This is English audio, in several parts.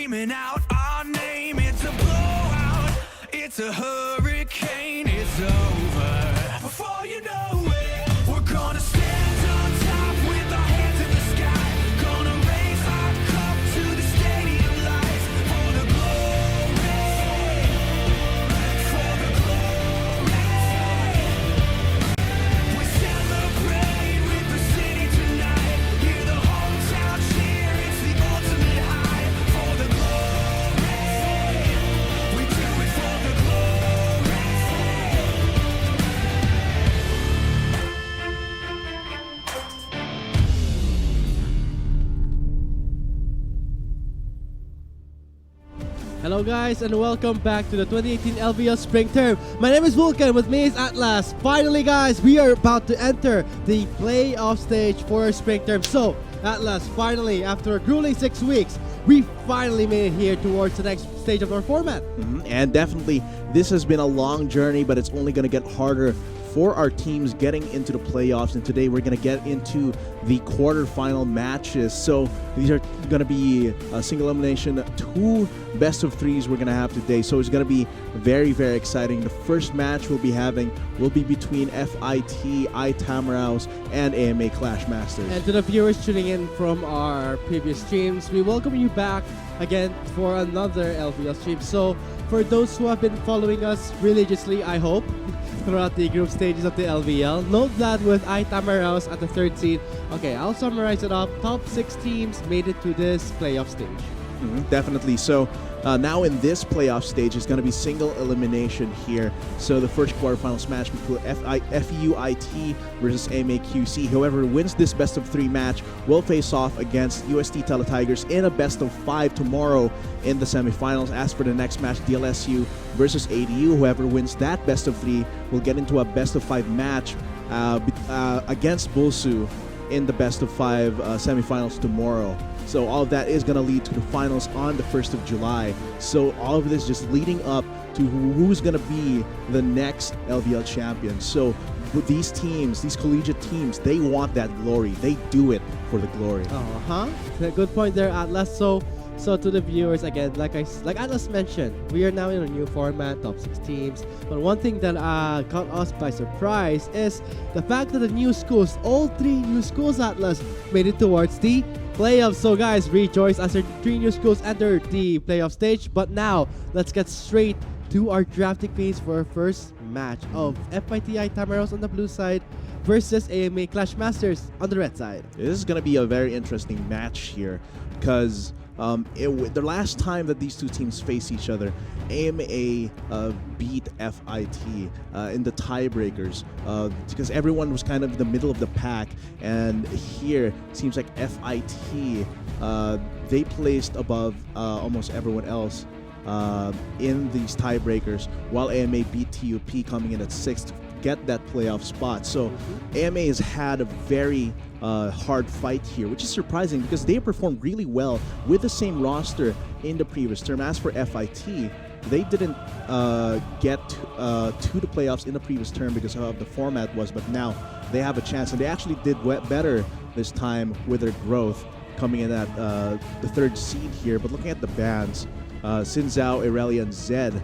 screaming out our name. It's a blowout, it's a hurricane, it's over. Before you know it, we're gonna stand on top with our hands in the sky. Gonna raise our cup to the stadium lights for the glory, for the glory. We celebrate with the city tonight. Hear the whole town cheer, it's the ultimate high. For the glory, we do it for the glory. Hello guys and welcome back to the 2018 LVL Spring Term. My name is Vulcan, with me is Atlas. Finally guys, we are about to enter the playoff stage for our Spring Term. So Atlas, finally after a grueling 6 weeks, we finally made it here towards the next stage of our format. And definitely, this has been a long journey, but it's only going to get harder for our teams getting into the playoffs. And today we're going to get into the quarterfinal matches. So these are going to be a single elimination, 2 best of 3s we're going to have today. So it's going to be very, very exciting. The first match we'll be having will be between FIT, Itamaraos, and AMA Clash Masters. And to the viewers tuning in from our previous streams, we welcome you back again for another LVL stream. So for those who have been following us religiously, I hope, throughout the group stages of the LVL, note that with Itamaraos at the 3rd seed, okay, I'll summarize it up. Top 6 teams made it to this playoff stage. Definitely. So now in this playoff stage, it's going to be single elimination here. So the first quarterfinals match between FUIT versus AMAQC. Whoever wins this best of 3 match will face off against UST Teletigers in a best of 5 tomorrow in the semifinals. As for the next match, DLSU versus ADU. Whoever wins that best of 3 will get into a best of 5 match against Bulsu in the best of 5 semifinals tomorrow. So all of that is going to lead to the finals on the 1st of July. So all of this just leading up to who's going to be the next LVL champion. So with these teams, these collegiate teams, they want that glory. They do it for the glory. Good point there, Atlas. So to the viewers, again, like Atlas mentioned, we are now in a new format, top 6 teams. But one thing that caught us by surprise is the fact that the new schools, all 3 new schools, Atlas, made it towards the playoffs. So guys, rejoice as our 3 new schools enter the playoff stage. But now, let's get straight to our drafting phase for our first match of FIT Itamaraos on the blue side versus AMA Clash Masters on the red side. This is going to be a very interesting match here because the last time that these 2 teams faced each other, AMA beat FIT in the tiebreakers because everyone was kind of in the middle of the pack, and here it seems like FIT they placed above almost everyone else in these tiebreakers, while AMA beat TUP coming in at 6th to get that playoff spot. So AMA has had a very hard fight here, which is surprising because they performed really well with the same roster in the previous term. As for FIT, they didn't get to the playoffs in the previous term because of how the format was, but now they have a chance, and they actually did better this time with their growth, coming in at the 3rd seed here. But looking at the bans, Sinzao, Irelia, and Zed,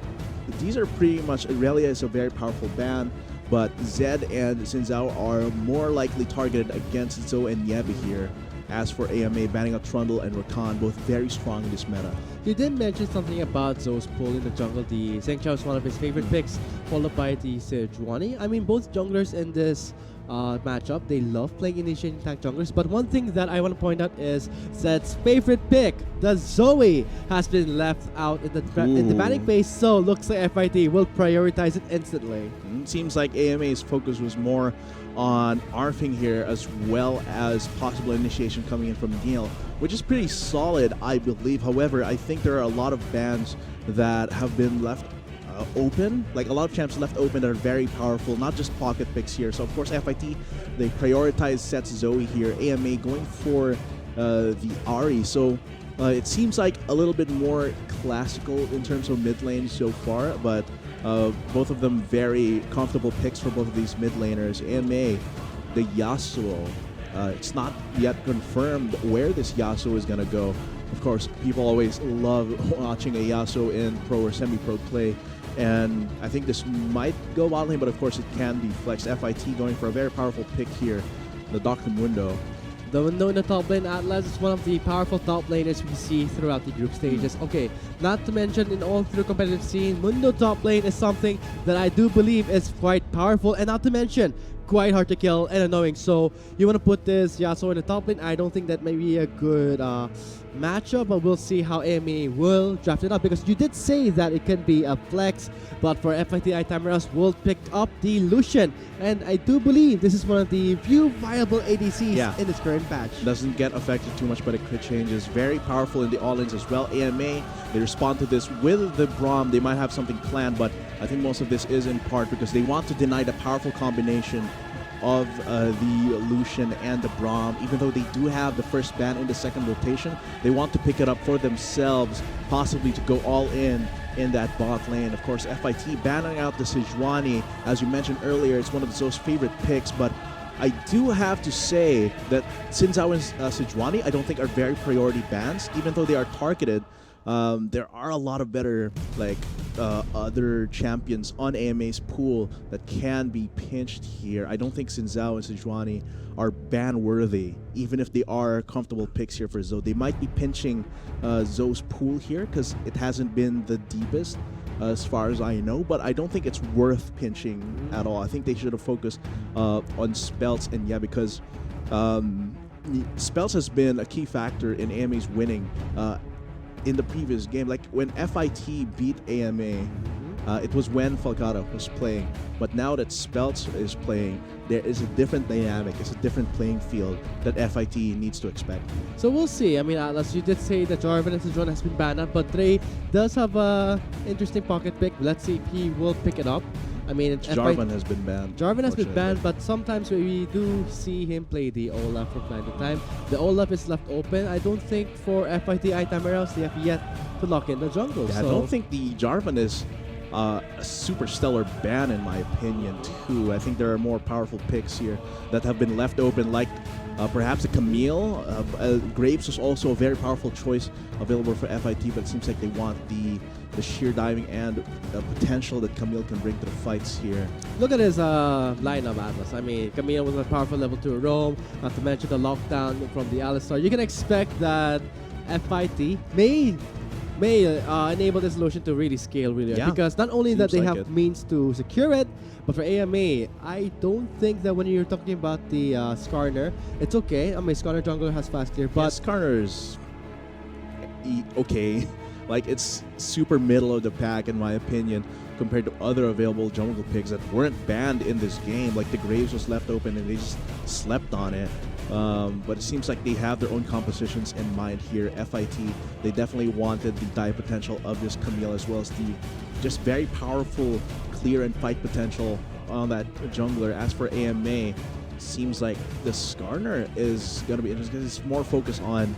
these are pretty much, Irelia is a very powerful ban, but Zed and Sinzao are more likely targeted against Zoe and Yebe here. As for AMA, banning out Trundle and Rakan, both very strong in this meta. You did mention something about Zoe's pull in the jungle. The Zheng Chao is one of his favorite picks, followed by the Sejuani. I mean, both junglers in this matchup, they love playing initiating tank junglers. But one thing that I want to point out is Zed's favorite pick, the Zoe, has been left out in the banning phase. So looks like FIT will prioritize it instantly. Seems like AMA's focus was more on ARFing here, as well as possible initiation coming in from Neil, which is pretty solid, I believe. However, I think there are a lot of bans that have been left open, like a lot of champs left open that are very powerful, not just pocket picks here. So of course FIT, they prioritize sets Zoe here. AMA going for the Ahri. So it seems like a little bit more classical in terms of mid lane so far, but both of them very comfortable picks for both of these mid laners. AMA, the Yasuo, it's not yet confirmed where this Yasuo is going to go, Of course, people always love watching a Yasuo in pro or semi-pro play, and I think this might go wild lane, but of course it can be flexed. FIT going for a very powerful pick here, the Dr. Mundo. The window in the top lane, Atlas is one of the powerful top laners we see throughout the group stages. Okay, not to mention in all through competitive scene, Mundo top lane is something that I do believe is quite powerful, and not to mention quite hard to kill and annoying. So you want to put this Yasuo in the top lane. I don't think that may be a good matchup, but we'll see how AMA will draft it up, because you did say that it can be a flex, but for FITI Tamara's will pick up the Lucian, and I do believe this is one of the few viable ADCs in this current patch. Doesn't get affected too much by the crit changes. Very powerful in the all-ins as well. AMA, they respond to this with the Braum. They might have something planned, but I think most of this is in part because they want to deny the powerful combination of the Lucian and the Braum. Even though they do have the first ban in the second rotation, they want to pick it up for themselves, possibly to go all in that bot lane. Of course, FIT banning out the Sejuani, as you mentioned earlier, it's one of Zoe's favorite picks, but I do have to say that Sinzao and Sejuani, I don't think are very priority bans, even though they are targeted. There are a lot of better other champions on AMA's pool that can be pinched here. I don't think Sinzao and Sejuani are ban worthy, even if they are comfortable picks here for Zoe. They might be pinching Zoe's pool here because it hasn't been the deepest as far as I know, but I don't think it's worth pinching at all. I think they should have focused on Spelts, and because Spelts has been a key factor in AMA's winning in the previous game. Like when FIT beat AMA, it was when Falcata was playing, but now that Spelts is playing, there is a different dynamic, it's a different playing field that FIT needs to expect. So we'll see. I mean, Atlas, you did say that Jarvan and Sejuani has been banned, but Trey does have a interesting pocket pick. Let's see if he will pick it up. I mean, Jarvan has been banned. Jarvan has been banned, but sometimes we do see him play the Olaf from time to time. The Olaf is left open. I don't think for FITI Tamaraos they have yet to lock in the jungle. Yeah, so I don't think the Jarvan is a super stellar ban in my opinion too. I think there are more powerful picks here that have been left open, like perhaps a Camille. Graves was also a very powerful choice available for FIT, but it seems like they want the sheer diving and potential that Camille can bring to the fights here. Look at his lineup, Atlas. I mean, Camille was a powerful level 2 roam, not to mention the lockdown from the Alistar. You can expect that FIT may enable this solution to really scale really well, because not only that they have means to secure it, but for AMA, I don't think that when you're talking about the Skarner, it's okay. I mean, Skarner jungler has fast clear, but Skarner's okay. Like, it's super middle of the pack in my opinion compared to other available jungle picks that weren't banned in this game. Like the Graves was left open and they just slept on it. But it seems like they have their own compositions in mind here. FIT, they definitely wanted the dive potential of this Camille, as well as the just very powerful clear and fight potential on that jungler. As for AMA, seems like the Skarner is going to be interesting because it's more focused on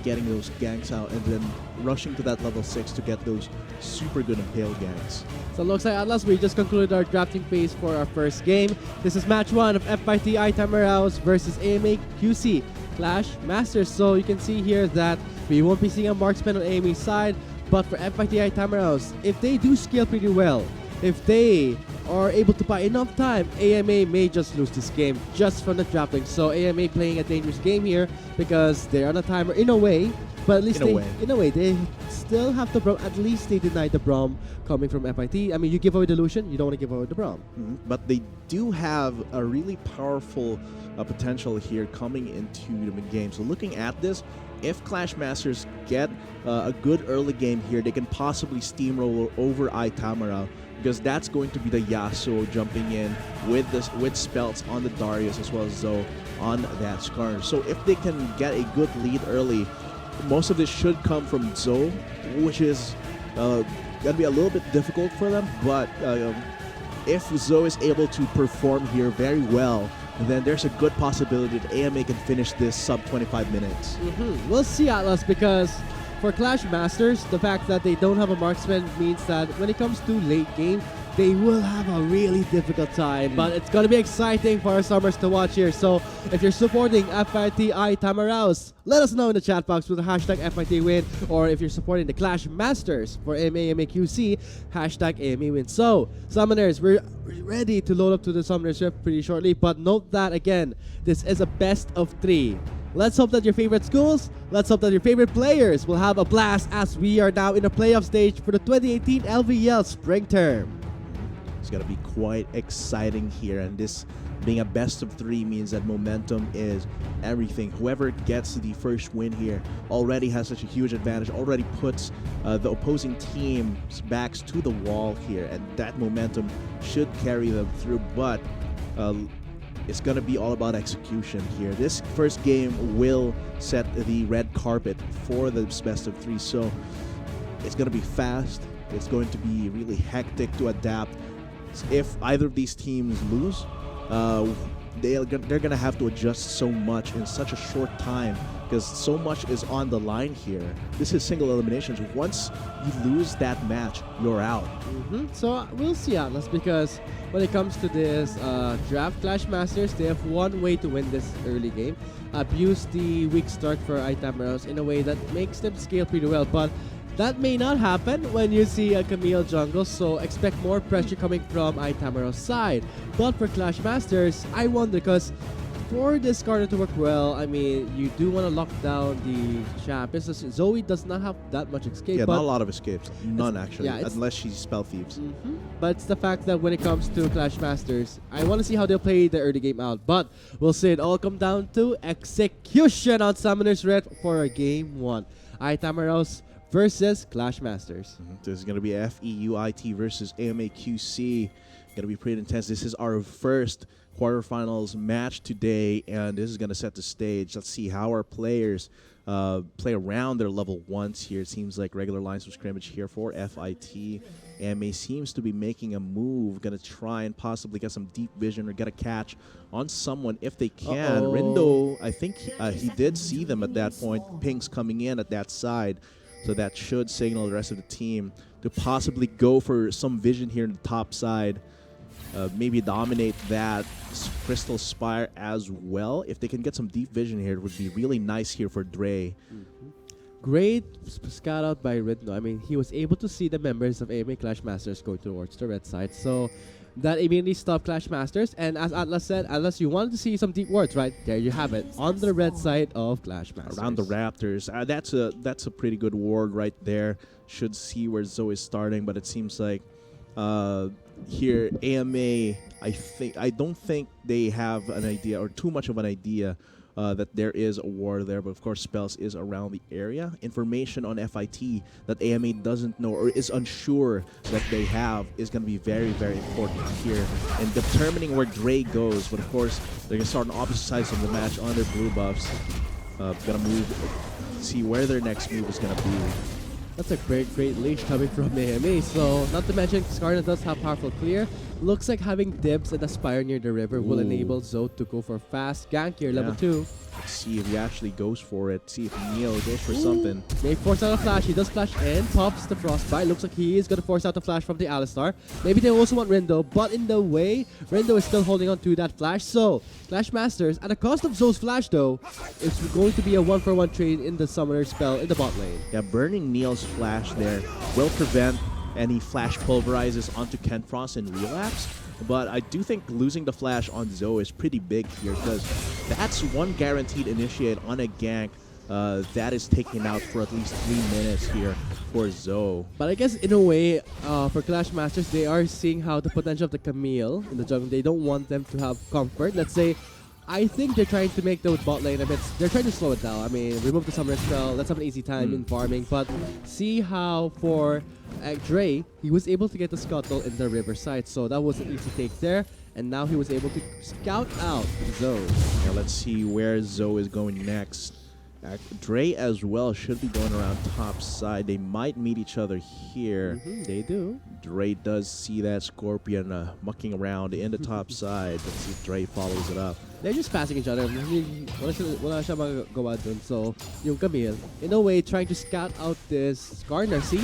getting those ganks out and then rushing to that level 6 to get those super good impale ganks. So it looks like Atlas, we just concluded our drafting phase for our first game. This is match 1 of FITI Tamaraos versus AMA QC Clash Masters. So you can see here that we won't be seeing a marksman on AMA's side, but for FITI Tamaraos, if they do scale pretty well, if they are able to buy enough time, AMA may just lose this game just from the drafting. So AMA playing a dangerous game here because they're on a timer in a way, but at least in a way they still have the Braum. At least they denied the Braum coming from FIT. I mean, you give away the Lucian, you don't want to give away the Braum. But they do have a really powerful potential here coming into the mid-game. So looking at this, if Clash Masters get a good early game here, they can possibly steamroll over Itamara, because that's going to be the Yasuo jumping in with Spelts on the Darius as well as Zoe on that Skarner. So if they can get a good lead early, most of this should come from Zoe, which is going to be a little bit difficult for them. But if Zoe is able to perform here very well, then there's a good possibility that AMA can finish this sub 25 minutes. We'll see, Atlas, because for Clash Masters, the fact that they don't have a marksman means that when it comes to late game, they will have a really difficult time. But it's going to be exciting for our summers to watch here. So if you're supporting FITI Tamaraos, let us know in the chat box with the hashtag FITWin. Or if you're supporting the Clash Masters for AMAQC, hashtag AMAWin. So, Summoners, we're ready to load up to the Summoners Rift pretty shortly. But note that, again, this is a best of 3. Let's hope that your favorite schools, let's hope that your favorite players will have a blast as we are now in the playoff stage for the 2018 LVL Spring Term. It's going to be quite exciting here, and this being a best of 3 means that momentum is everything. Whoever gets the first win here already has such a huge advantage, already puts the opposing team's backs to the wall here, and that momentum should carry them through, but it's going to be all about execution here. This first game will set the red carpet for the best of 3, so it's going to be fast. It's going to be really hectic to adapt. If either of these teams lose, they're going to have to adjust so much in such a short time because so much is on the line here. This is single eliminations. Once you lose that match, you're out. So we'll see, Atlas, because when it comes to this draft Clash Masters, they have one way to win this early game. Abuse the weak start for Itamaros in a way that makes them scale pretty well. But that may not happen when you see a Camille jungle, so expect more pressure coming from Itamaro's side. But for Clash Masters, I wonder, because for this card to work well, I mean, you do want to lock down the champions. Zoe does not have that much escape. Yeah, but not a lot of escapes. None, actually, yeah, unless she spell thieves. But it's the fact that when it comes to Clash Masters, I want to see how they'll play the early game out. But we'll see it all come down to execution on Summoner's Red for game 1. Itamaros versus Clash Masters. This is going to be FEUIT versus AMAQC. Going to be pretty intense. This is our first quarterfinals match today, and this is going to set the stage. Let's see how our players play around their level 1s here. It seems like regular lines of scrimmage here for FIT. AMA seems to be making a move, going to try and possibly get some deep vision or get a catch on someone if they can. Rindo, I think he did see them at that point. Pings coming in at that side. So that should signal the rest of the team to possibly go for some vision here in the top side. Maybe dominate that Crystal Spire as well. If they can get some deep vision here, it would be really nice here for Dre. Great scout out by Rindo. I mean, he was able to see the members of AMA Clash Masters go towards the red side. So that immediately stopped Clash Masters. And as Atlas said, Atlas, you wanted to see some deep wards, right? There you have it, on the red side of Clash Masters. Around the Raptors. That's a pretty good ward right there. Should see where Zoe is starting, but it seems like here AMA, I don't think they have an idea or too much of an idea that there is a war there, but of course Spells is around the area. Information on FIT that AMA doesn't know or is unsure that they have is going to be very, very important here in determining where Dre goes. But of course, they're going to start on opposite sides of the match on their blue buffs. Going to move, see where their next move is going to be. That's a great leash coming from AMA. So, not to mention, Skarna does have powerful clear. Looks like having dibs and Aspire near the river will enable Zoe to go for fast gank here, level 2. Let's see if he actually goes for it. See if Neil goes for something. May force out a flash. He does flash in, pops the frostbite. Looks like he is going to force out the flash from the Alistar. Maybe they also want Rindo, but in the way, Rindo is still holding on to that flash. So, Clash Masters, at the cost of Zoe's flash though, it's going to be a 1-for-1 trade in the Summoner spell in the bot lane. Yeah, burning Neil's flash there will prevent any flash pulverizes onto Kenfrost and relapse. But I do think losing the flash on Zoe is pretty big here because that's one guaranteed initiate on a gank that is taken out for at least 3 minutes here for Zoe. But I guess in a way, for Clash Masters, they are seeing how the potential of the Camille in the jungle. They don't want them to have comfort. Let's say, I think they're trying to make the bot lane a bit. They're trying to slow it down. I mean, remove the summoner spell. Let's have an easy time in farming. But see how for Dre, he was able to get the scuttle in the riverside. So that was an easy take there. And now he was able to scout out Zoe. Now let's see where Zoe is going next. Dre as well should be going around top side. They might meet each other here. They do. Dre does see that Scorpion mucking around in the top side. Let's see if Dre follows it up. They're just passing each other. Wala siya magagawa dun. So, yung Camille, in a way, trying to scout out this Garner. See?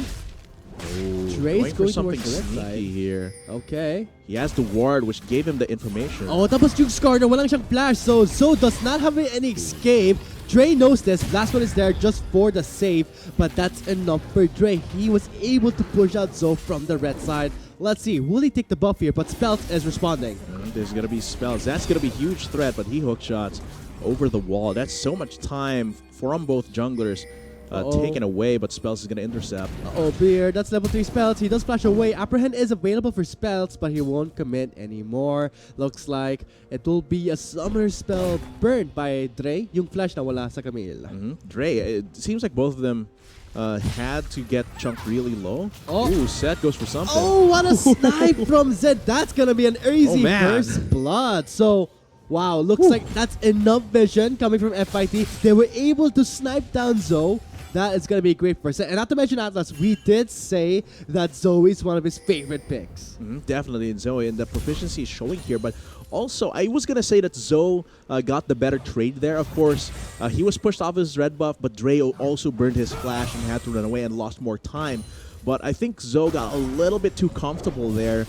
Dre's for going something towards the left sneaky side. here. Okay. He has the ward, which gave him the information. Oh, tapos yung Skarner, walang siyang flash. So, does not have any escape. Dre knows this. Last one is there just for the save. But that's enough for Dre. He was able to push out Zoe from the red side. Let's see. Will he take the buff here? But Spelt is responding. There's going to be spells. That's going to be a huge threat, but he hook shots over the wall. That's so much time from both junglers. Taken away, but Spells is going to intercept. Oh, Beard, that's level 3 Spells. He does flash away. Apprehend is available for Spells, but he won't commit anymore. Looks like it will be a summoner spell burned by Dre. Yung flash na wala sa Camille. Dre, it seems like both of them had to get chunked really low. Oh. Ooh, Seth goes for something. Oh, what a snipe from Zed. That's going to be an easy man. first blood. So, wow, looks like that's enough vision coming from FIT. They were able to snipe down Zoe. That is going to be great for Zed. And not to mention Atlas, we did say that Zoe is one of his favorite picks. Definitely in Zoe, and the proficiency is showing here. But also, I was going to say that Zoe got the better trade there. Of course, he was pushed off his red buff, but Dre also burned his flash and had to run away and lost more time. But I think Zoe got a little bit too comfortable there.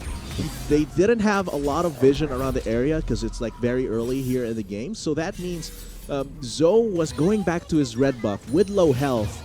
They didn't have a lot of vision around the area because it's like very early here in the game. So that means Zoe was going back to his red buff with low health,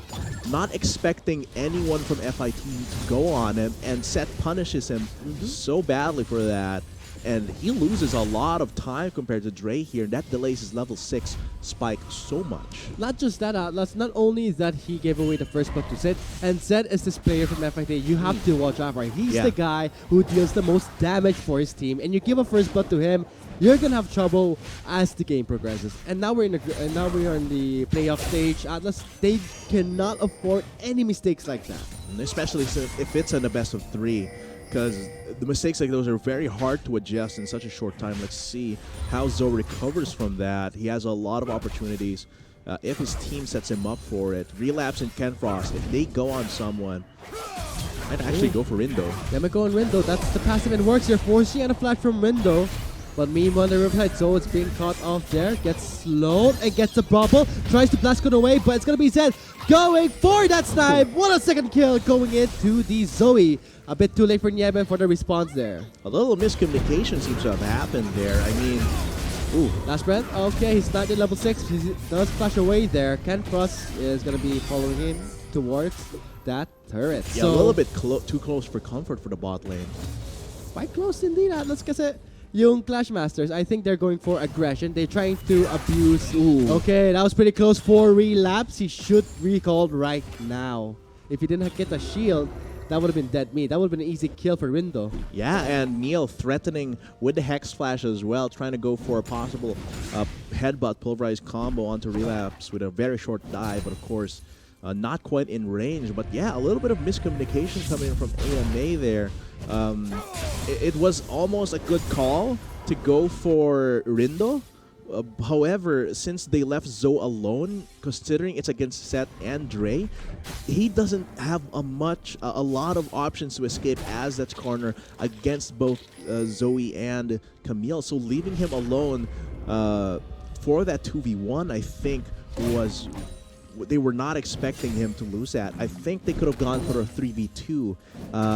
not expecting anyone from FIT to go on him, and Seth punishes him so badly for that. And he loses a lot of time compared to Dre here, and that delays his level 6 spike so much. Not just that, Atlas. Not only that he gave away the first blood to Zed, and Zed is this player from FIT you have to watch out for. He's the guy who deals the most damage for his team, and you give a first blood to him, you're gonna have trouble as the game progresses. And now we're in the playoff stage. Atlas, they cannot afford any mistakes like that. And especially if it's in the best of 3. Because the mistakes like those are very hard to adjust in such a short time. Let's see how Zoe recovers from that. He has a lot of opportunities if his team sets him up for it. Relapse and Ken Frost, if they go on someone, I'd actually go for Rindo. Let me go on Window. That's the passive and works. You're forcing out a flag from Window. But meanwhile, the Riverside Zoe is being caught off there. Gets slowed and gets a bubble. Tries to blast it away, but it's going to be Zed going for that snipe. What a second kill going into the Zoe. A bit too late for Nieben for the response there. A little miscommunication seems to have happened there. I mean, ooh. Last breath. Okay, he's not in level 6. He does flash away there. Ken Frost is going to be following him towards that turret. Yeah, a little bit too close for comfort for the bot lane. Quite close indeed, Atlas, kasi yung Clash Masters, I think they're going for aggression. They're trying to abuse. Ooh. Okay, that was pretty close for relapse. He should recall right now. If he didn't get a shield, that would have been dead meat. That would have been an easy kill for Rindo. Yeah, and Neil threatening with the Hex Flash as well, trying to go for a possible headbutt pulverized combo onto Relapse with a very short dive, but of course, not quite in range. But yeah, a little bit of miscommunication coming in from AMA there. It was almost a good call to go for Rindo. However, since they left Zoe alone, considering it's against Seth and Dre, he doesn't have a lot of options to escape as that corner against both Zoe and Camille. So leaving him alone for that 2v1, I think they were not expecting him to lose that. I think they could have gone for a 3v2.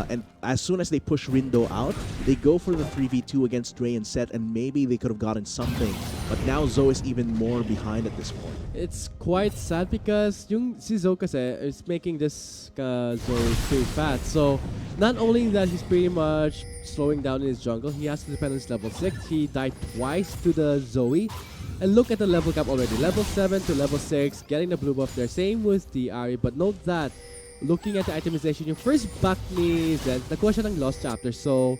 And as soon as they push Rindo out, they go for the 3v2 against Dre and Seth, and maybe they could have gotten something. But now Zoe is even more behind at this point. It's quite sad because yung si Zoe kasi is making this Zoe pretty fat. So not only that he's pretty much slowing down in his jungle, he has to depend on his level 6. He died twice to the Zoe. And look at the level cap already. Level 7 to level 6, getting the blue buff there. Same with the Ari, but note that looking at the itemization, yung first back ni Zed, nakuha siya ng Lost Chapter. So,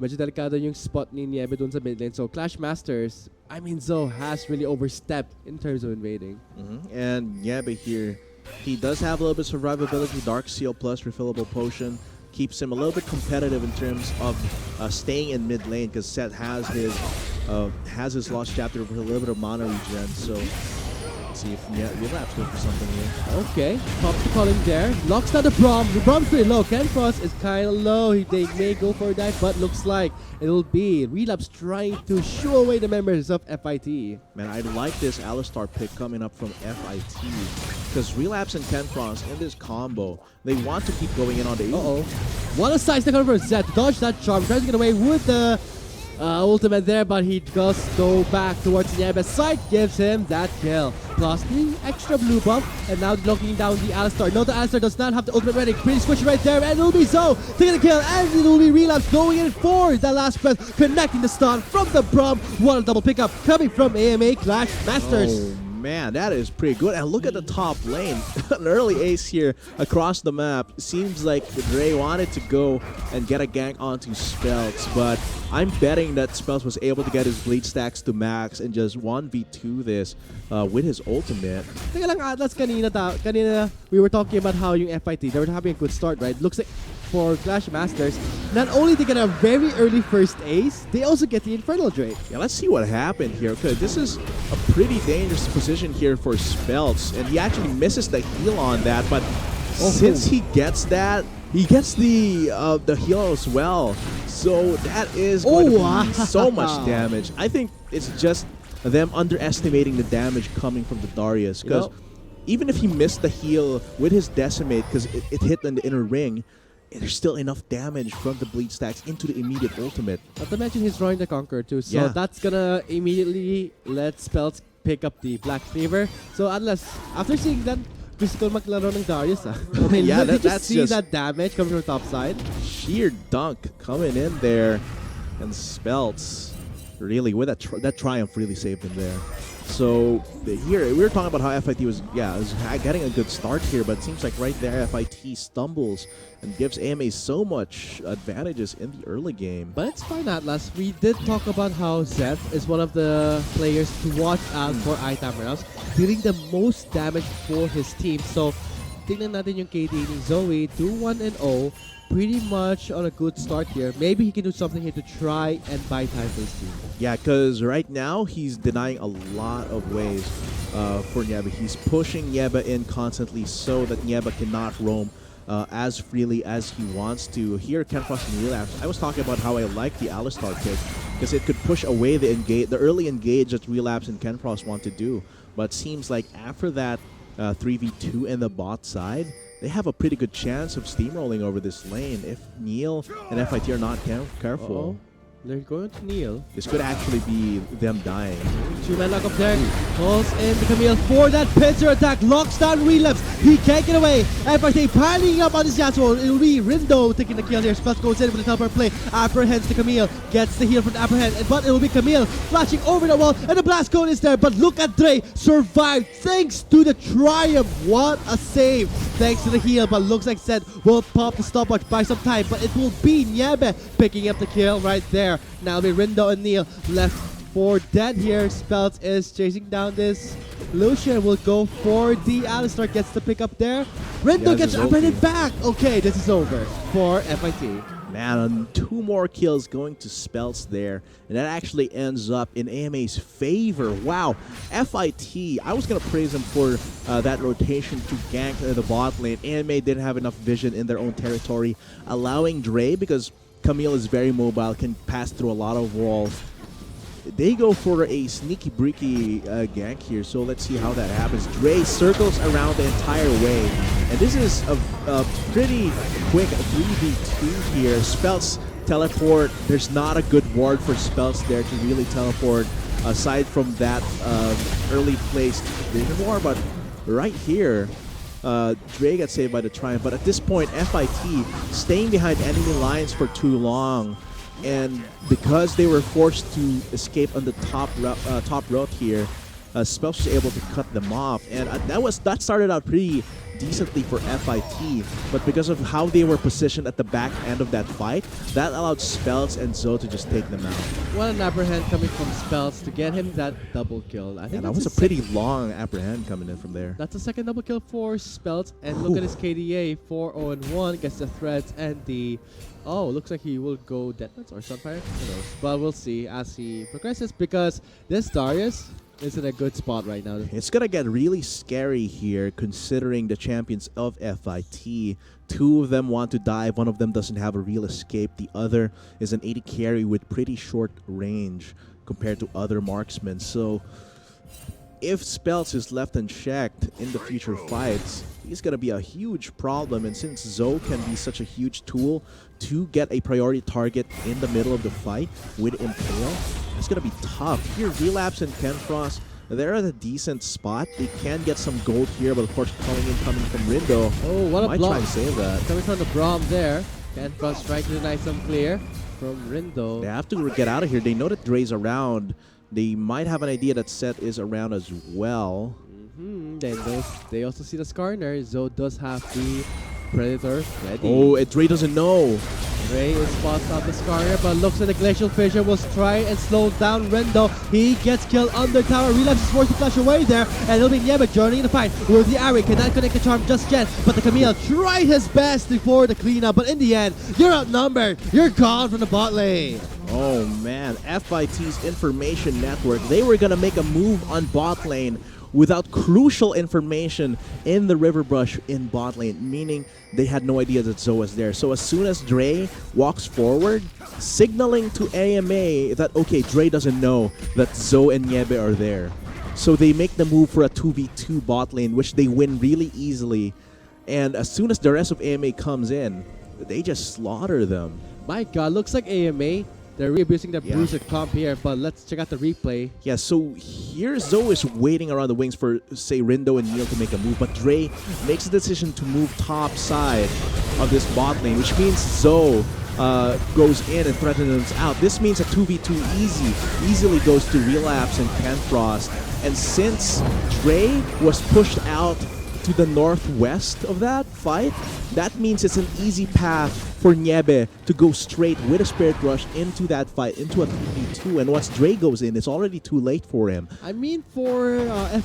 medyo delikado yung spot ni Niebe dun sa mid lane. So, Clash Masters, I mean, Zoe has really overstepped in terms of invading. And Niebe here, he does have a little bit of survivability. Dark Seal plus refillable potion keeps him a little bit competitive in terms of staying in mid lane, because Seth has his Lost Chapter with a little bit of mana regen. So Let's see if Relapse go for something here. Okay, pops the calling there. Locks down the Brom. The Brom's pretty low. Ken Frost is kind of low. They may go for that, but looks like it'll be Relapse trying to shoo away the members of FIT. Man, I like this Alistar pick coming up from FIT because Relapse and Ken Frost in this combo, they want to keep going in on the Uh-oh. One of sides the cover for Zed to dodge that charm. Tries to get away with the ultimate there, but he does go back towards Niebe's side, gives him that kill. Plus the extra blue buff, and now locking down the Alistar. No, the Alistar does not have the ultimate ready. Pretty squishy right there, and it'll be Zo taking the kill, and it'll be Relapse going in for the last breath, connecting the stun from the Brom. What a double pickup coming from AMA Clash Masters. Oh man, that is pretty good. And look at the top lane. An early ace here across the map. Seems like Dre wanted to go and get a gank onto Spells, but I'm betting that Spells was able to get his bleed stacks to max and just 1v2 this with his ultimate. Teka lang, Atlas, kanina we were talking about how yung FIT, they were having a good start, right? Looks like for Clash Masters, not only they get a very early first ace, they also get the Infernal Drake. Yeah, let's see what happened here, because this is a pretty dangerous position here for Spells, and he actually misses the heal on that, but since he gets that, he gets the heal as well. So that is going to be so much damage. I think it's just them underestimating the damage coming from the Darius, because even if he missed the heal with his Decimate, because it hit in the inner ring, there's still enough damage from the bleed stacks into the immediate ultimate. Not to mention he's drawing the Conqueror too, so that's gonna immediately let Spells pick up the Black Cleaver. So unless, after seeing that physical maglaro ng Darius, I mean, yeah, that's that's see just that damage coming from the top side. Sheer dunk coming in there, and Spells really with that triumph really saved him there. So here we were talking about how FIT was getting a good start here, but it seems like right there FIT stumbles and gives AMA so much advantages in the early game. But it's fine, Atlas. We did talk about how Zeth is one of the players to watch out for item rounds, dealing the most damage for his team. So tingnan natin yung KD ni Zoe, 2-1-0. Pretty much on a good start here. Maybe he can do something here to try and buy time for his team. Yeah, because right now he's denying a lot of ways for Nieba. He's pushing Nieba in constantly so that Nieba cannot roam as freely as he wants to. Here, Ken Frost and Relapse. I was talking about how I like the Alistar pick because it could push away the early engage that Relapse and Ken Frost want to do. But seems like after that 3v2 in the bot side, they have a pretty good chance of steamrolling over this lane if Neil and FIT are not careful. They're going to kneel. This could actually be them dying. Two-man lock up there. Calls in the Camille for that pincer attack. Locks down Relapse. He can't get away. FIT piling up on his Yasuo. It'll be Rindo taking the kill here. Spells goes in with the teleport play. Apprehends the Camille. Gets the heal from the Apprehend. But it'll be Camille flashing over the wall. And the blast cone is there. But look at Dre. Survived thanks to the triumph. What a save. Thanks to the heal. But looks like Zed will pop the stopwatch by some time. But it will be Niebe picking up the kill right there. Now the Rindo and Neil left for dead here. Spells is chasing down this Lucian. Will go for the Alistar. Gets the pick up there. Rindo gets upgraded back. Okay, this is over for FIT. Man, 2 more kills going to Spells there. And that actually ends up in AMA's favor. Wow. FIT, I was going to praise them for that rotation to gank the bot lane. AMA didn't have enough vision in their own territory, allowing Dre, because Camille is very mobile, can pass through a lot of walls. They go for a sneaky breaky gank here, so let's see how that happens. Dre circles around the entire way, and this is a pretty quick 3v2 here. Spells teleport. There's not a good ward for Spells there to really teleport, aside from that early placed vision ward, but right here, Dre got saved by the Triumph, but at this point, FIT staying behind enemy lines for too long, and because they were forced to escape on the top route here, Spells was able to cut them off, and that started out pretty decently for FIT, but because of how they were positioned at the back end of that fight, that allowed Spells and Zo to just take them out. What an apprehend coming from Spells to get him that double kill. I think that was a pretty long apprehend coming in from there. That's the second double kill for Spells, and look at his KDA, 4-0-1, gets the threads and the... Oh, looks like he will go Deathmatch or Sunfire. Who knows? But we'll see as he progresses, because this Darius, is in a good spot right now. It's gonna get really scary here, considering the champions of FIT. Two of them want to dive, one of them doesn't have a real escape, the other is an 80 carry with pretty short range compared to other marksmen. So if Spells is left unchecked in the future fights, he's gonna be a huge problem. And since Zoe can be such a huge tool to get a priority target in the middle of the fight with Impale, it's gonna be tough. Here, Relapse and Kenfrost, they're at a decent spot. They can get some gold here, but of course coming from Rindo. Oh, what a might block. try and save that. Coming from the Braum there. Kenfrost trying to deny some clear from Rindo. They have to get out of here. They know that Dre's around. They might have an idea that Set is around as well. Then they also see the Skarner. Zoe does have the Predator ready. Oh, and Dre doesn't know. Ray is spots out the Skarner, but looks at the Glacial Fissure, will try and slow down Rindo. He gets killed under tower. Relapse is forced to flash away there, and it'll be Niebek joining the fight. With the Ari cannot connect the charm just yet, but the Camille tried his best before the cleanup, but in the end, you're outnumbered. You're gone from the bot lane. Oh man, FIT's information network, they were gonna make a move on bot lane without crucial information in the river brush in bot lane, meaning they had no idea that Zoe was there. So as soon as Dre walks forward, signaling to AMA that, okay, Dre doesn't know that Zoe and Niebe are there. So they make the move for a 2v2 bot lane, which they win really easily. And as soon as the rest of AMA comes in, they just slaughter them. My god, looks like AMA. They're re-abusing the bruiser comp here, but let's check out the replay. Yeah, so here Zoe is waiting around the wings for, say, Rindo and Neil to make a move, but Dre makes a decision to move top side of this bot lane, which means Zoe goes in and threatens out. This means a 2v2 easily goes to Relapse and Kenfrost. And since Dre was pushed out to the northwest of that fight, that means it's an easy path for Niebe to go straight with a Spirit Rush into that fight, into a 3v2. And once Dre goes in, it's already too late for him. I mean, for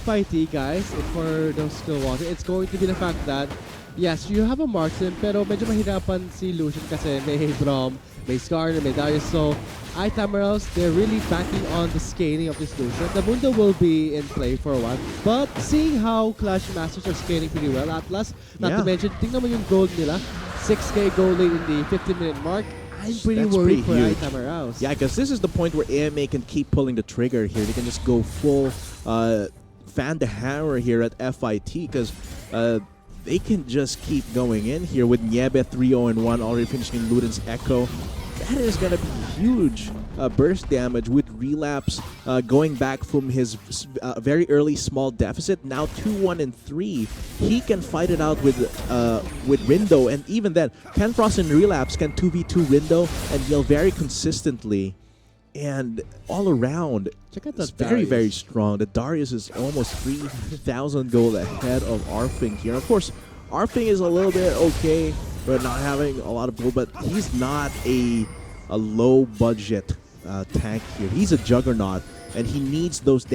FIT, guys, for those skill watchers, it's going to be the fact that, yes, you have a marksman, pero medyo mahirapan si Lucian kasi may Braum, may Skarner, may Darius. So, Itamerals, they're really banking on the scaling of this Lucian. The Mundo will be in play for a while. But seeing how Clash Masters are scaling pretty well, Atlas, not to mention, tingnan mo yung gold nila, 6k gold late in the 15-minute mark. I'm pretty worried for Itamerals. Yeah, because this is the point where AMA can keep pulling the trigger here. They can just go full fan the hammer here at FIT because they can just keep going in here with Niebe 3-0-1 already finishing Luden's Echo. That is going to be huge burst damage with Relapse going back from his very early small deficit. Now 2-1-3. He can fight it out with Rindo, and even then, Kenfrost and Relapse can 2v2 Rindo and heal very consistently. And all around, check out the it's very strong. The Darius is almost 3,000 gold ahead of Arfing here. Of course, Arfing is a little bit okay for not having a lot of gold, but he's not a low budget tank here. He's a juggernaut, and he needs those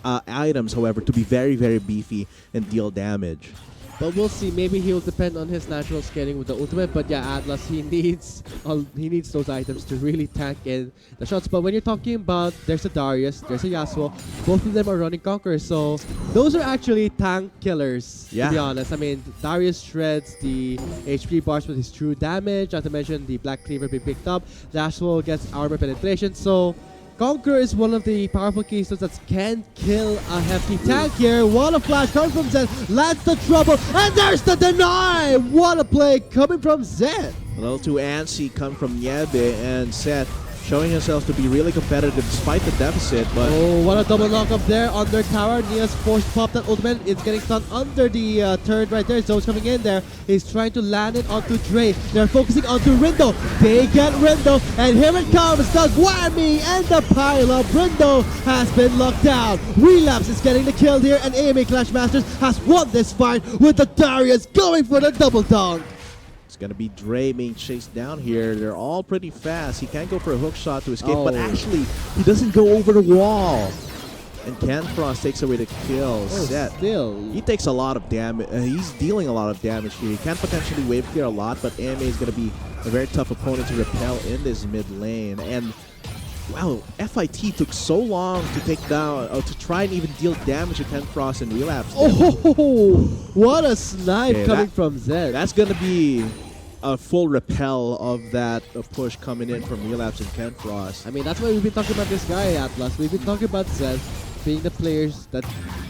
items, however, to be very beefy and deal damage. But we'll see. Maybe he'll depend on his natural scaling with the ultimate. But yeah, Atlas, he needs those items to really tank in the shots. But when you're talking about, there's a Darius, there's a Yasuo, both of them are running Conqueror. So those are actually tank killers, to be honest. I mean, Darius shreds the HP bars with his true damage. Not to mention the Black Cleaver being picked up. Yasuo gets armor penetration. So Conqueror is one of the powerful keystones that can kill a hefty tank here. What a flash comes from Zed, lands the trouble, and there's the deny! What a play coming from Zed! A little too antsy come from Niebe, and Seth showing himself to be really competitive despite the deficit. But oh, what a double knock up there under tower. Nia's forced to pop that ultimate. It's getting stunned under the turret right there. Zoe's coming in there. He's trying to land it onto Dre. They're focusing onto Rindo. They get Rindo, and here it comes. The whammy and the pile up. Rindo has been locked down. Relapse is getting the kill here, and AMA Clash Masters has won this fight with the Darius going for the double dunk. it's going to be Dre being chased down here. They're all pretty fast. He can't go for a hook shot to escape, but actually, he doesn't go over the wall. And Kenfrost takes away the kill. Set. He takes a lot of damage. He's dealing a lot of damage here. He can potentially wave clear a lot, but AMA is going to be a very tough opponent to repel in this mid lane. And wow, FIT took so long to take down, to try and even deal damage to Ken Frost and Relapse. Oh, what a snipe Okay, coming from Zed. That's going to be a full repel of that push coming in from Relapse and Ken Frost. I mean, that's why we've been talking about this guy, Atlas. We've been talking about Zed being the players that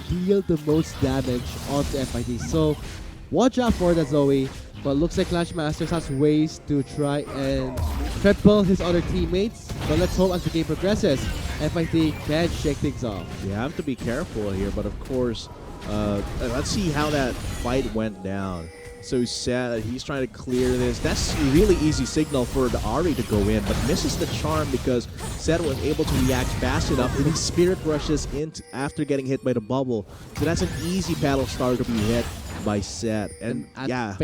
deal the most damage onto FIT. So, watch out for that, Zoe. But looks like Clash Masters has ways to try and triple his other teammates. But let's hope as the game progresses, FIT can shake things off. You have to be careful here, but of course, let's see how that fight went down. So sad, he's trying to clear this. That's a really easy signal for the Ari to go in, but misses the charm because Seth was able to react fast enough, and he spirit rushes in after getting hit by the bubble. So that's an easy battle starter to be hit by Seth. And at yeah,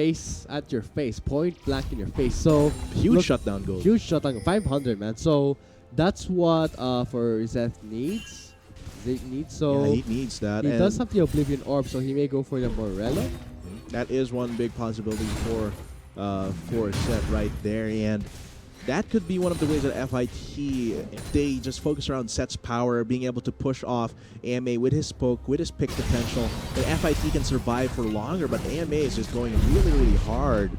at your face, point blank in your face. So huge shutdown goal. Huge shutdown, 500, man. So that's what for Zeth needs. So yeah, he needs that. he and does have the Oblivion Orb, so he may go for the Morello. that is one big possibility for Seth right there, and that could be one of the ways that FIT, if they just focus around Seth's power, being able to push off AMA with his poke, with his pick potential, then FIT can survive for longer, but AMA is just going really hard.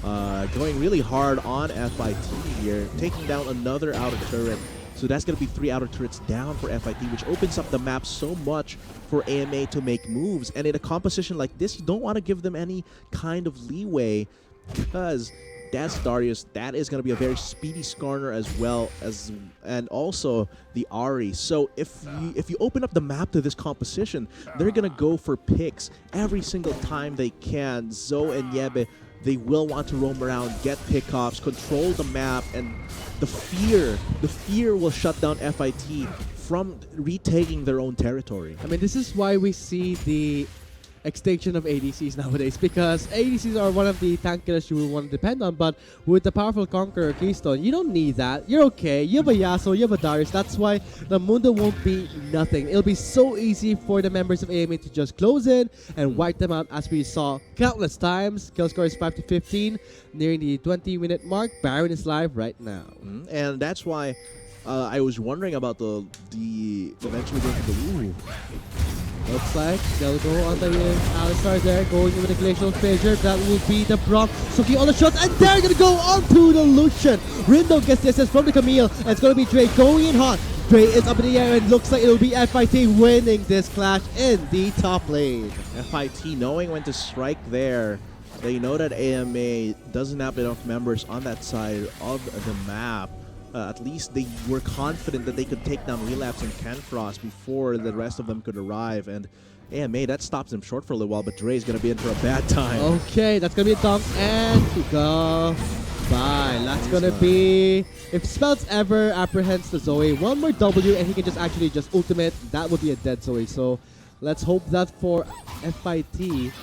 Going really hard on FIT here, taking down another outer turret. So that's going to be 3 outer turrets down for FIT, which opens up the map so much for AMA to make moves. And in a composition like this, you don't want to give them any kind of leeway because that's Darius. That is going to be a very speedy Skarner as well as, and also the Ari. So if you open up the map to this composition, they're going to go for picks every single time they can. Zoe and Yebe, they will want to roam around, get pickoffs, control the map, and the fear will shut down FIT from retaking their own territory. I mean, this is why we see the extinction of ADCs nowadays, because ADCs are one of the tank killers you will want to depend on, but with the powerful Conqueror Keystone, you don't need that. You're okay. You have a Yasuo, you have a Darius. That's why the Mundo won't be nothing. It'll be so easy for the members of AMA to just close in and wipe them out, as we saw countless times. Kill score is 5-15, nearing the 20-minute mark. Baron is live right now. And that's why I was wondering about the eventually going to the Ooh. Looks like they'll go on the Alistar there, going with the Glacial Fissure. That will be the Brock. Suki on the shots, and they're gonna go on to the Lucian. Rindo gets the assist from the Camille, and it's gonna be Dre going in hot. Dre is up in the air, and looks like it'll be FIT winning this clash in the top lane. FIT knowing when to strike there. They know that AMA doesn't have enough members on that side of the map. At least they were confident that they could take down Relapse and Ken Frost before the rest of them could arrive. And AMA, that stops them short for a little while, but Dre's going to be in for a bad time. Okay, that's going to be a dunk, and go bye. That's going to be, if Spells ever apprehends the Zoe, one more W and he can just actually just ultimate, that would be a dead Zoe. So let's hope that for FIT,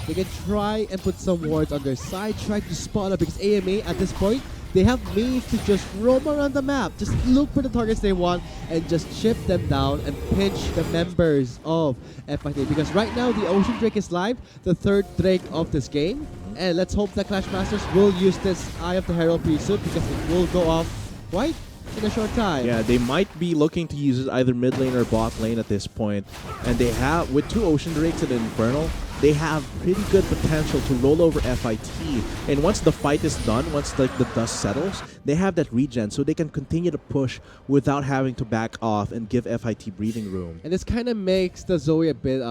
they can try and put some wards on their side, try to spot up, because AMA at this point, they have means to just roam around the map, just look for the targets they want, and just chip them down and pinch the members of FIT. Because right now, the Ocean Drake is live, the third Drake of this game. And let's hope that Clash Masters will use this Eye of the Herald pretty soon, because it will go off quite in a short time. Yeah, they might be looking to use it either mid lane or bot lane at this point. And they have, with 2 Ocean Drakes and an Infernal, they have pretty good potential to roll over FIT. And once the fight is done, once the dust settles, they have that regen, so they can continue to push without having to back off and give FIT breathing room. And this kind of makes the Zoe a bit,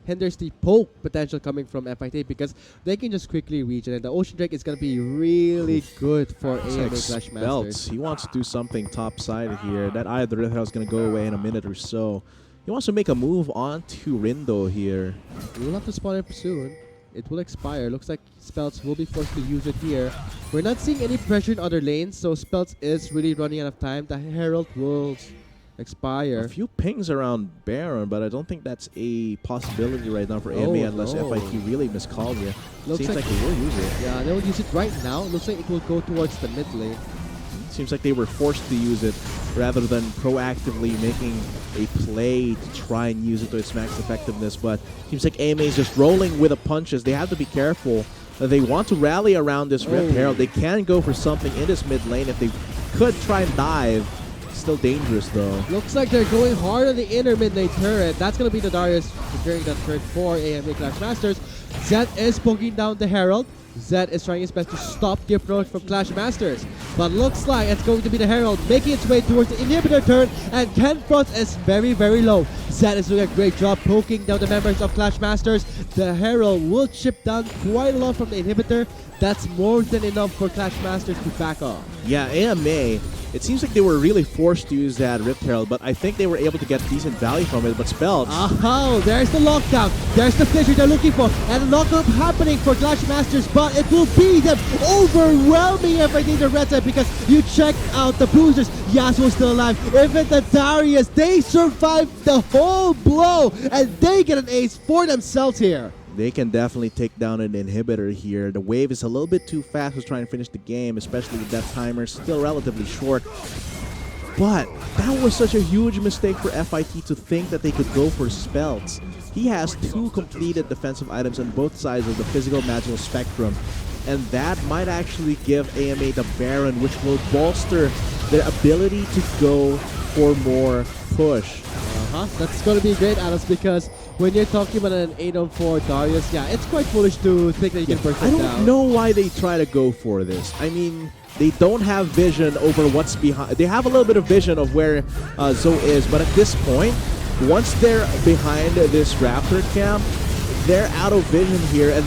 hinders the poke potential coming from FIT, because they can just quickly regen, and the Ocean Drake is going to be really good for AMA Clash Masters. He wants to do something top side here. That Eye of the Red House is going to go away in a minute or so. He wants to make a move on to Rindo here. We will have to spawn it soon. It will expire. Looks like Spells will be forced to use it here. We're not seeing any pressure in other lanes, so Spells is really running out of time. The Herald will expire. A few pings around Baron, but I don't think that's a possibility right now for AMA unless FIT really miscalled here. Seems like they will use it. Yeah, they will use it right now. Looks like it will go towards the mid lane. Seems like they were forced to use it rather than proactively making a play to try and use it to its max effectiveness. But seems like AMA is just rolling with the punches. They have to be careful. They want to rally around this Red Herald. They can go for something in this mid lane if they could try and dive. Still dangerous though. Looks like they're going hard on the inner mid lane turret. That's going to be the Darius preparing that turret for AMA Clash Masters. Zed is poking down the Herald. Zed is trying his best to stop the approach from Clash Masters. But looks like it's going to be the Herald making its way towards the inhibitor turn. And Ken Frost is very, very low. Zed is doing a great job poking down the members of Clash Masters. The Herald will chip down quite a lot from the inhibitor. That's more than enough for Clash Masters to back off. Yeah, AMA, it seems like they were really forced to use that Rift Herald, but I think they were able to get decent value from it. But Spells, Oh, there's the lockdown. There's the fissure they're looking for. And a lockup happening for Clash Masters, but it will be them overwhelming if I need the red side because you check out the boosters. Yasuo's still alive. Even the Darius, they survived the whole blow and they get an ace for themselves here. they can definitely take down an inhibitor here. The wave is a little bit too fast to try and finish the game, especially with that timer still relatively short. But that was such a huge mistake for FIT to think that they could go for spells. He has 2 completed defensive items on both sides of the physical magical spectrum, and that might actually give AMA the Baron, which will bolster their ability to go for more push. That's going to be great, Alice, because when you're talking about an 8-on-4 Darius, yeah, it's quite foolish to think that you can burst I it don't down. know why they try to go for this. I mean, they don't have vision over what's behind. They have a little bit of vision of where Zoe is, but at this point, once they're behind this Raptor camp, they're out of vision here, and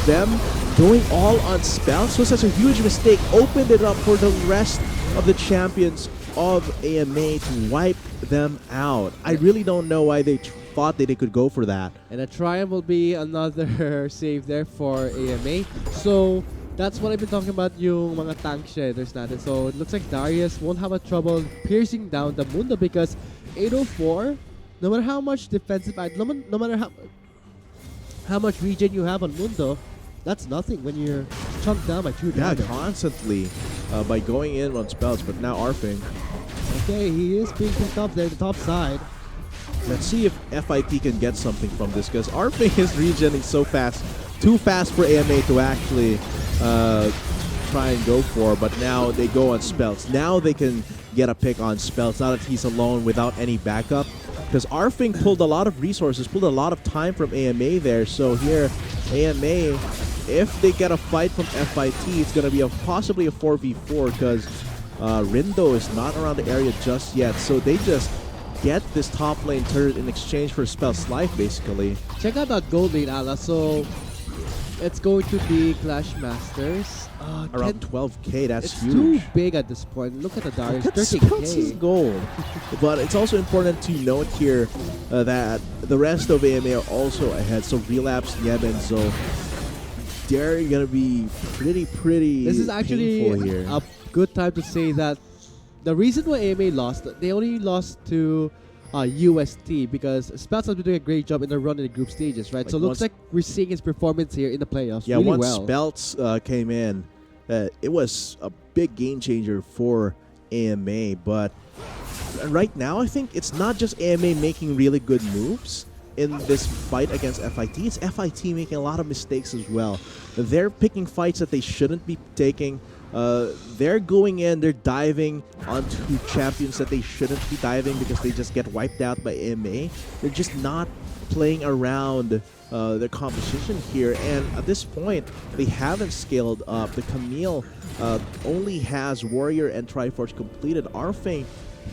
them going all on spells was such a huge mistake. Opened it up for the rest of the champions of AMA to wipe them out. I really don't know why they thought that they could go for that. And a triumph will be another save there for AMA. So that's what I've been talking about, yung mga tank shaders natin. So it looks like Darius won't have a trouble piercing down the Mundo because 804, no matter how much defensive, no matter how much regen you have on Mundo, that's nothing when you're chunked down by 2 Yeah, damage. constantly by going in on spells, but now Arfing. Okay, he is being picked up there, the top side. Let's see if FIT can get something from this, because Arfing is regenerating so fast. Too fast for AMA to actually try and go for, but now they go on spells. Now they can get a pick on spells, now that he's alone without any backup. Because Arfing pulled a lot of resources, pulled a lot of time from AMA there. So here, AMA, if they get a fight from FIT, it's going to be possibly a 4v4 because Rindo is not around the area just yet. So they just get this top lane turret in exchange for Spell's life, basically. Check out that gold lead, Ala. So it's going to be Clash Masters. Around 12k, that's it's huge. too big at this point. Look at the Darius, Look at Spells' 13k. gold. But it's also important to note here that the rest of AMA are also ahead. So Relapse, Yeb, and Zo, they're going to be pretty This is actually painful here. a good time to say that the reason why AMA lost, they only lost to UST because Spells has been doing a great job in the run in the group stages, right? Like so it looks once- like we're seeing his performance here in the playoffs Yeah, really once well. Spells came in, it was a big game changer for AMA. But right now, I think it's not just AMA making really good moves in this fight against FIT. It's FIT making a lot of mistakes as well. They're picking fights that they shouldn't be taking. They're going in, they're diving onto champions that they shouldn't be diving because they just get wiped out by AMA. They're just not playing around their competition here, and at this point, they haven't scaled up. The Camille only has Warrior and Triforce completed. Arfang,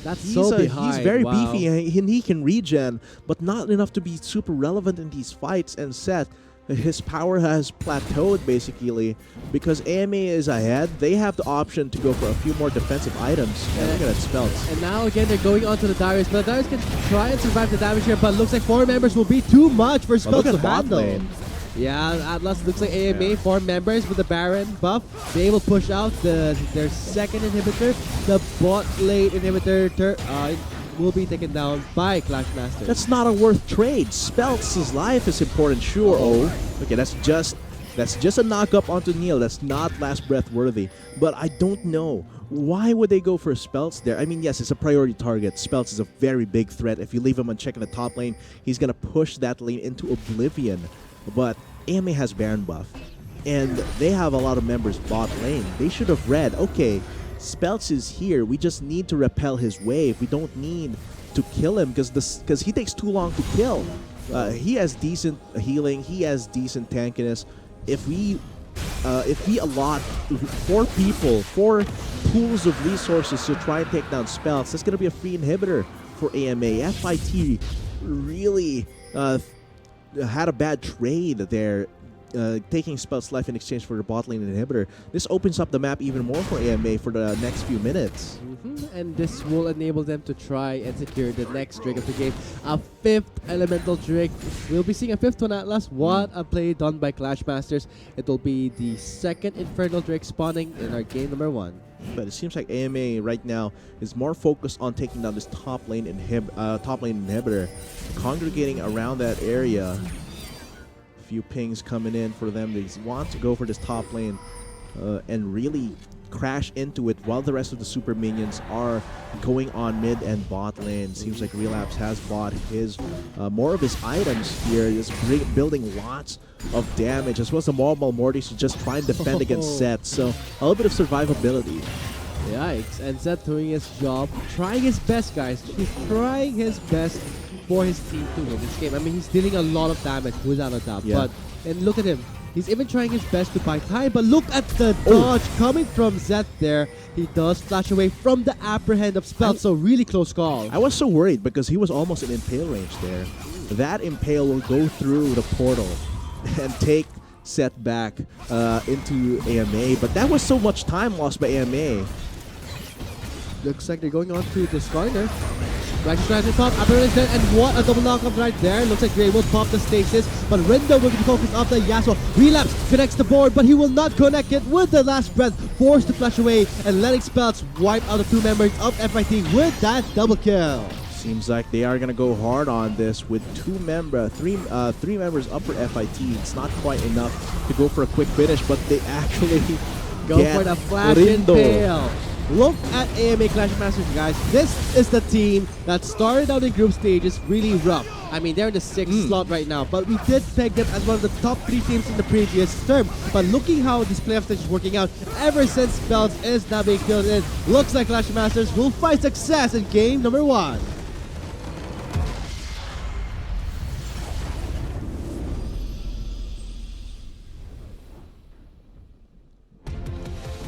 That's so behind. he's very Wow. beefy and he can regen, but not enough to be super relevant in these fights. And Seth, his power has plateaued basically because AMA is ahead. They have the option to go for a few more defensive items. And look at that spells. And now again they're going on to the Darius, but the Darius can try and survive the damage here, but looks like 4 members will be too much for Spells look to at bot handle. lane. Yeah, Atlas looks like AMA, Yeah. 4 members with the Baron buff. They will push out their second inhibitor. The bot lane inhibitor will be taken down by Clash Masters. That's not a worth trade. Spells' life is important, sure. Oh, okay, that's just a knock up onto Neil. That's not last breath worthy. But I don't know. Why would they go for Spells there? I mean, yes, it's a priority target. Spells is a very big threat. If you leave him unchecked in the top lane, he's gonna push that lane into oblivion. But AMA has Baron buff, and they have a lot of members bot lane. They should have read, okay, Spells is here. We just need to repel his wave. We don't need to kill him because he takes too long to kill. He has decent healing. He has decent tankiness. If we allot 4 pools of resources to try and take down spells, that's gonna be a free inhibitor for AMA. FIT really had a bad trade there, taking Spell's life in exchange for the bot lane inhibitor. This opens up the map even more for AMA for the next few minutes. And this will enable them to try and secure the next Drake of the game. A 5th Elemental Drake. We'll be seeing a 5th one, Atlas. What a play done by Clash Masters. It will be the 2nd Infernal Drake spawning in our game number 1. But it seems like AMA right now is more focused on taking down this top lane inhibitor, congregating around that area. Few pings coming in for them. They want to go for this top lane and really crash into it while the rest of the super minions are going on mid and bot lane. Seems like Relapse has bought his more of his items here. Just building lots of damage, as well as the Mobile Mortis to just try and defend against Zed. So a little bit of survivability. Yikes. And Zed doing his job, trying his best, guys. He's trying his best for his team to win this game. I mean, he's dealing a lot of damage without a doubt. Yeah. But, and look at him. He's even trying his best to buy time, but look at the dodge coming from Zed there. He does flash away from the upper hand of Spell, so really close call. I was so worried because he was almost in Impale range there. That Impale will go through the portal and take Zed back into AMA, but that was so much time lost by AMA. Looks like they're going on to this corner. Right straight to top, Aberrant is dead, and what a double knockup right there. Looks like Grey will pop the stasis, but Rindo will be focused off the Yasuo. Relapse connects the board, but he will not connect it with the last breath. Forced to flash away, and letting Spells wipe out the 2 members of FIT with that double kill. Seems like they are gonna go hard on this with three members up for FIT. It's not quite enough to go for a quick finish, but they actually Go get for the flash Rindo. Impale. Look at AMA Clash Masters, guys. This is the team that started out in group stages really rough. I mean, they're in the 6th slot right now, but we did peg them as one of the top 3 teams in the previous term. But looking how this playoff stage is working out, ever since Spells is now being filled in, looks like Clash Masters will find success in game number 1.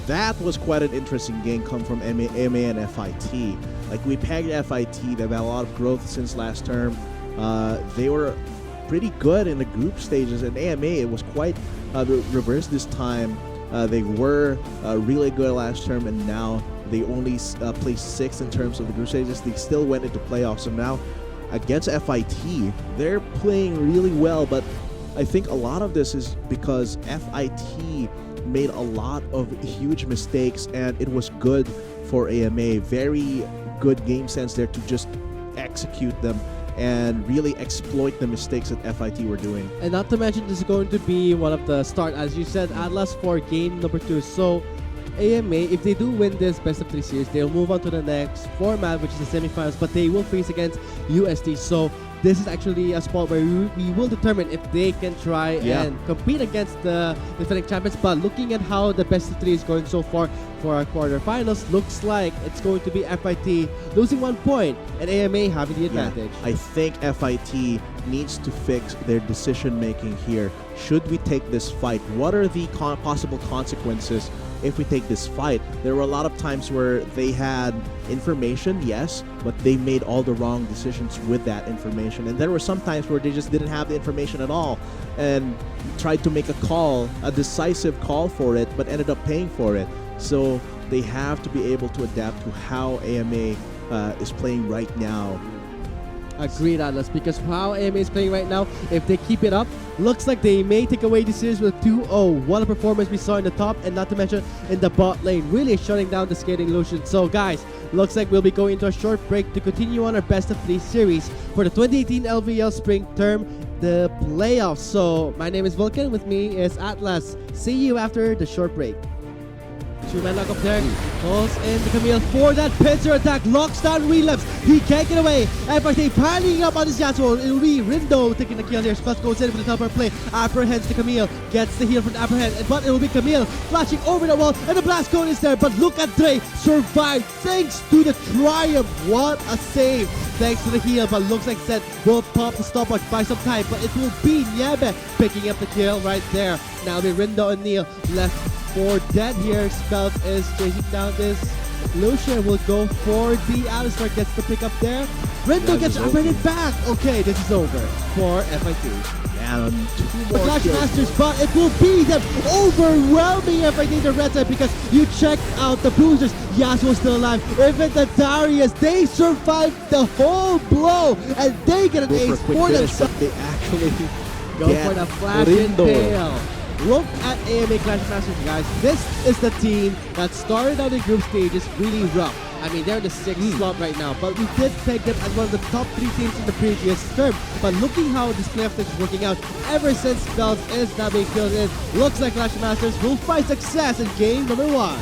That was quite an interesting game come from MA and FIT. Like, we pegged FIT, they've had a lot of growth since last term. They were pretty good in the group stages, and AMA, it was quite reversed this time. They were really good last term, and now they only placed 6th in terms of the group stages. They still went into playoffs, so now against FIT, they're playing really well, but I think a lot of this is because FIT made a lot of huge mistakes, and it was good for AMA. Very good game sense there to just execute them and really exploit the mistakes that FIT were doing. And not to mention, this is going to be one of the start, as you said, Atlas, for game number 2. So AMA, if they do win this best of 3 series, they'll move on to the next format, which is the semifinals, but they will face against UST. So this is actually a spot where we will determine if they can try and compete against the defending champions. But looking at how the best of 3 is going so far for our quarterfinals, looks like it's going to be FIT losing 1 point and AMA having the advantage. I think FIT needs to fix their decision making here. Should we take this fight? What are the possible consequences if we take this fight? There were a lot of times where they had information, yes, but they made all the wrong decisions with that information. And there were some times where they just didn't have the information at all and tried to make a call, a decisive call for it, but ended up paying for it. So they have to be able to adapt to how AMA is playing right now. Agreed, Atlas, because how AMA is playing right now, if they keep it up, looks like they may take away the series with 2-0. What a performance we saw in the top, and not to mention in the bot lane, really shutting down the Scaling Lucian. So guys, looks like we'll be going into a short break to continue on our best of 3 series for the 2018 LVL Spring Term, the playoffs. So my name is Vulcan, with me is Atlas. See you after the short break. Two-man lock up there. Pulls in the Camille for that pincer attack. Locks down relapse. He can't get away. FIT piling up on his Yasuo. It will be Rindo taking the kill here. Spud goes in with the teleport play. Apprehends the Camille. Gets the heal from the Apprehend. But it will be Camille flashing over the wall. And the blast cone is there. But look at Dre. Survived thanks to the triumph. What a save. Thanks to the heal. But looks like Zed will pop the stopwatch by some time. But it will be Niebe picking up the kill right there. Now it'll be Rindo and Neil left for dead here. Spelt is chasing down this. Lucian will go for the Alistar, gets the pick up there. Rindo gets upgraded back. Okay, this is over for FIT. And two The more Clash kills. Masters, but it will be them overwhelming FIT the red side because you check out the boosters. Yasuo still alive. Even the Darius, they survived the whole blow and they get an Go ace for a quick for finish, themselves. but they actually Go get for the flash and Rindo. tail. Look at AMA Clash Masters, guys. This is the team that started out in group stages really rough. I mean, they're in the 6th slot right now, but we did take them as one of the top 3 teams in the previous term. But looking how this playoff stage is working out, ever since Spells is now being filled in, looks like Clash Masters will find success in game number 1.